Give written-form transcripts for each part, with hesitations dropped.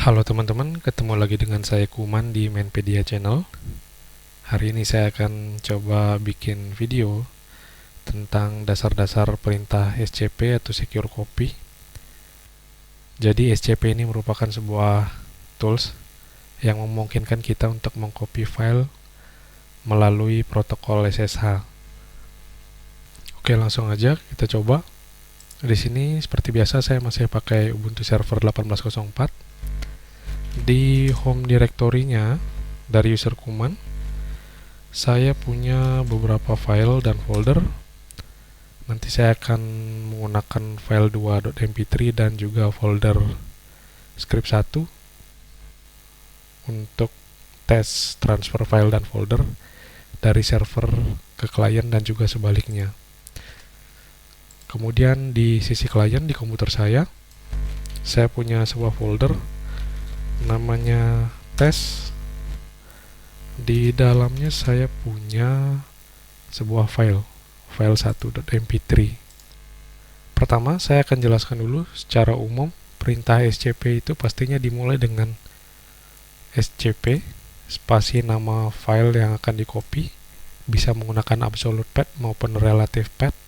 Halo teman-teman, ketemu lagi dengan saya Kuman di Mainpedia Channel. Hari ini saya akan coba bikin video tentang dasar-dasar perintah SCP atau Secure Copy. Jadi SCP ini merupakan sebuah tools yang memungkinkan kita untuk mengcopy file melalui protokol SSH. Oke, langsung aja kita coba. Di sini seperti biasa saya masih pakai Ubuntu Server 18.04. Di home directory-nya dari user Kuman, saya punya beberapa file dan folder. Nanti saya akan menggunakan file 2.mp3 dan juga folder script 1 untuk tes transfer file dan folder dari server ke klien dan juga sebaliknya. Kemudian di sisi klien di komputer saya punya sebuah folder namanya tes. Di dalamnya saya punya sebuah file 1.mp3. Pertama, saya akan jelaskan dulu secara umum perintah SCP itu pastinya dimulai dengan SCP spasi nama file yang akan di-copy, bisa menggunakan absolute path maupun relative path.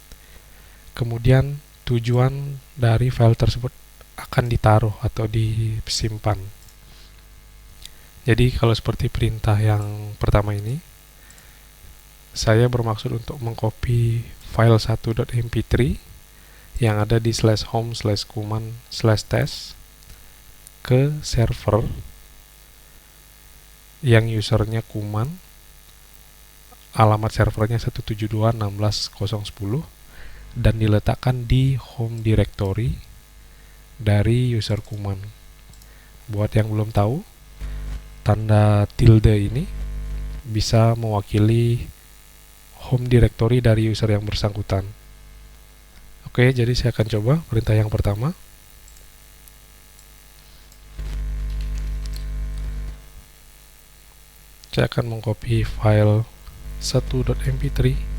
Kemudian tujuan dari file tersebut akan ditaruh atau disimpan. Jadi kalau seperti perintah yang pertama ini, saya bermaksud untuk mengcopy file 1.mp3 yang ada di /home/kuman/test ke server yang usernya Kuman, alamat servernya 172.16.0.10, dan diletakkan di home directory dari user Kuman. Buat yang belum tahu, tanda tilde ini bisa mewakili home directory dari user yang bersangkutan. Oke, jadi saya akan coba perintah yang pertama. Saya akan mengcopy file 1.mp3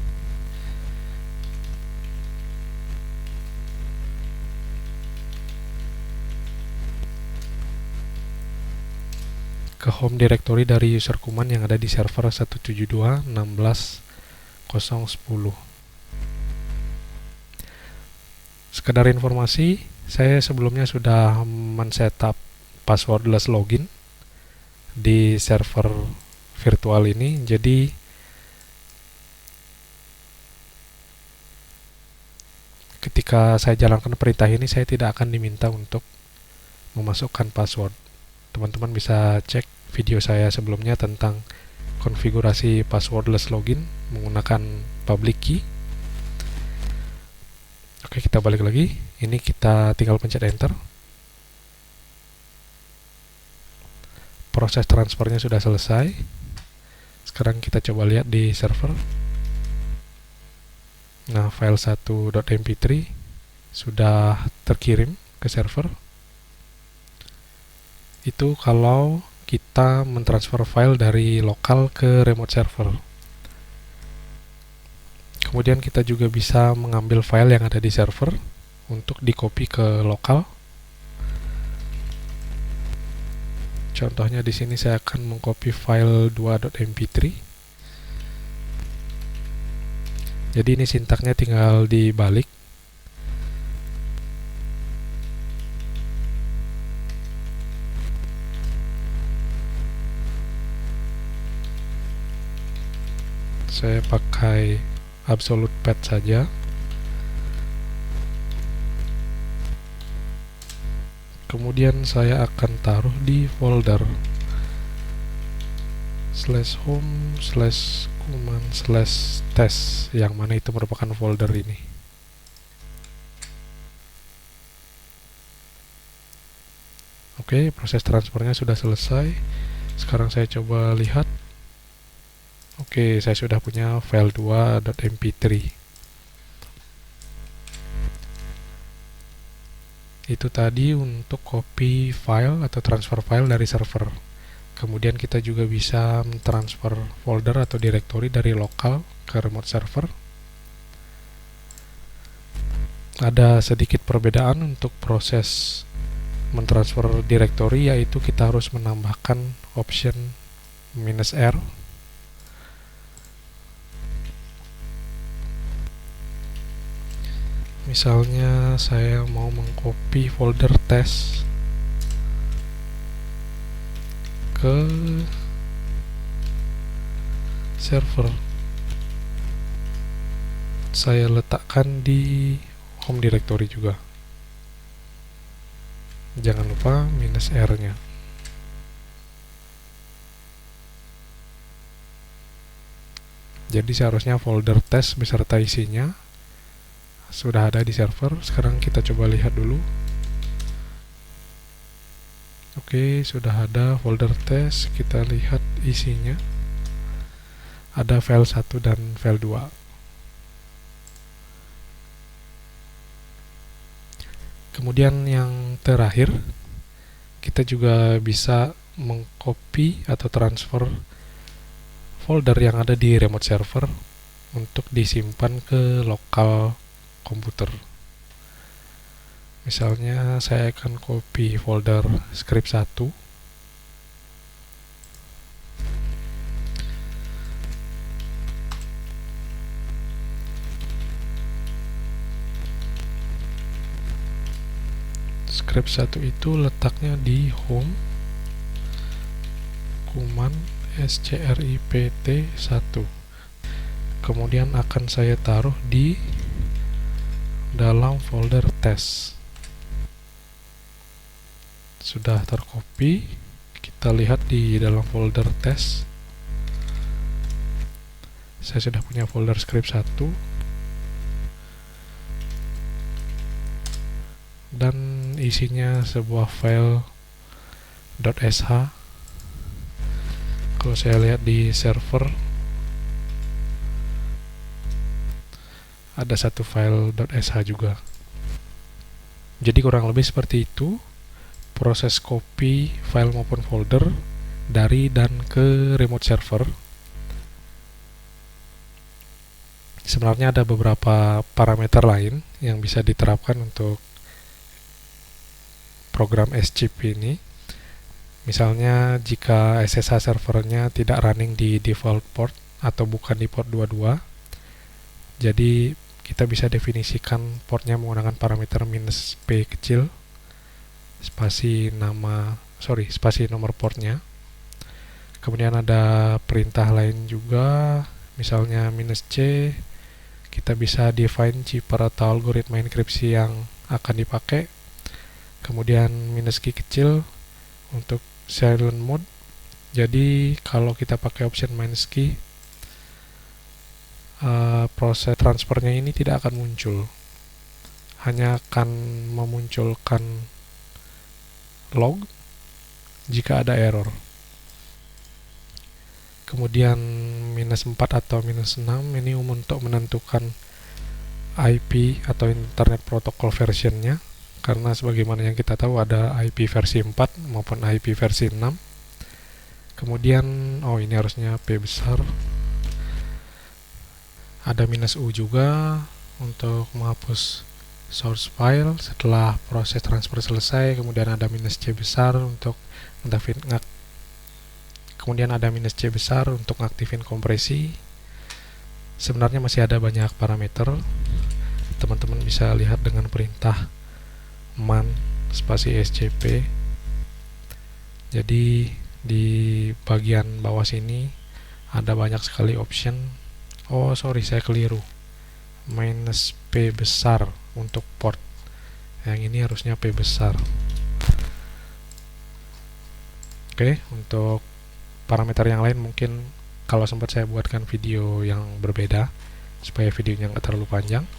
ke home directory dari user Kuman yang ada di server 172.16.0.10. Sekedar informasi, saya sebelumnya sudah men-setup passwordless login di server virtual ini. Jadi ketika saya jalankan perintah ini, saya tidak akan diminta untuk memasukkan password. Teman-teman bisa cek video saya sebelumnya tentang konfigurasi passwordless login menggunakan public key. Oke, kita balik lagi. Ini kita tinggal pencet enter. Proses transfernya sudah selesai. Sekarang kita coba lihat di server. Nah, file 1.mp3 sudah terkirim ke server. Itu kalau kita mentransfer file dari lokal ke remote server. Kemudian kita juga bisa mengambil file yang ada di server untuk di-copy ke lokal. Contohnya di sini saya akan mengcopy file 2.mp3. Jadi ini sintaknya tinggal dibalik. Saya pakai absolute path saja. Kemudian saya akan taruh di folder /home/kuman/test yang mana itu merupakan folder ini. Oke, proses transfernya sudah selesai. Sekarang saya coba lihat. Oke, saya sudah punya file 2.mp3. Itu tadi untuk copy file atau transfer file dari server. Kemudian kita juga bisa transfer folder atau directory dari lokal ke remote server. Ada sedikit perbedaan untuk proses mentransfer directory, yaitu kita harus menambahkan option -R. Misalnya saya mau mengcopy folder test ke server, saya letakkan di home directory juga. Jangan lupa -R nya. Jadi seharusnya folder test beserta isinya sudah ada di server. Sekarang kita coba lihat dulu. Oke, sudah ada folder test. Kita lihat isinya. Ada file 1 dan file 2. Kemudian yang terakhir, kita juga bisa mengcopy atau transfer folder yang ada di remote server untuk disimpan ke lokal komputer. Misalnya saya akan copy folder script 1. Script 1 itu letaknya di home, kuman script 1. Kemudian akan saya taruh di dalam folder test. Sudah tercopy, kita lihat di dalam folder test. Saya sudah punya folder script 1 dan isinya sebuah file .sh. Kalau saya lihat di server, ada satu file .sh juga. Jadi kurang lebih seperti itu proses copy file maupun folder dari dan ke remote server. Sebenarnya ada beberapa parameter lain yang bisa diterapkan untuk program SCP ini. Misalnya jika SSH servernya tidak running di default port atau bukan di port 22, jadi kita bisa definisikan portnya menggunakan parameter -p kecil, spasi nomor portnya. Kemudian ada perintah lain juga, misalnya -c, kita bisa define chipper atau algoritma enkripsi yang akan dipakai. Kemudian -k kecil untuk silent mode. Jadi kalau kita pakai option -k, proses transfernya ini tidak akan muncul, hanya akan memunculkan log jika ada error. Kemudian -4 atau -6 ini untuk menentukan IP atau Internet Protocol versionnya, karena sebagaimana yang kita tahu ada IP versi 4 maupun IP versi 6. Kemudian ini harusnya P besar. Ada -U juga untuk menghapus source file setelah proses transfer selesai. Kemudian ada -C besar untuk ngaktifin kompresi. Sebenarnya masih ada banyak parameter. Teman-teman bisa lihat dengan perintah man spasi scp. Jadi di bagian bawah sini ada banyak sekali option. Saya keliru. -P besar untuk port. Yang ini harusnya P besar. Oke, untuk parameter yang lain mungkin kalau sempat saya buatkan video yang berbeda supaya videonya nggak terlalu panjang.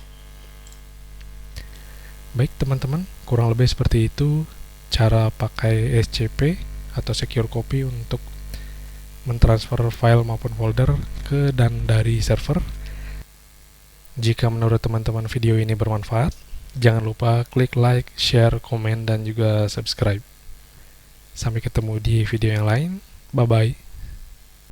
Baik teman-teman, kurang lebih seperti itu cara pakai SCP atau secure copy untuk mentransfer file maupun folder ke dan dari server. Jika menurut teman-teman video ini bermanfaat, jangan lupa klik like, share, komen, dan juga subscribe. Sampai ketemu di video yang lain. Bye-bye.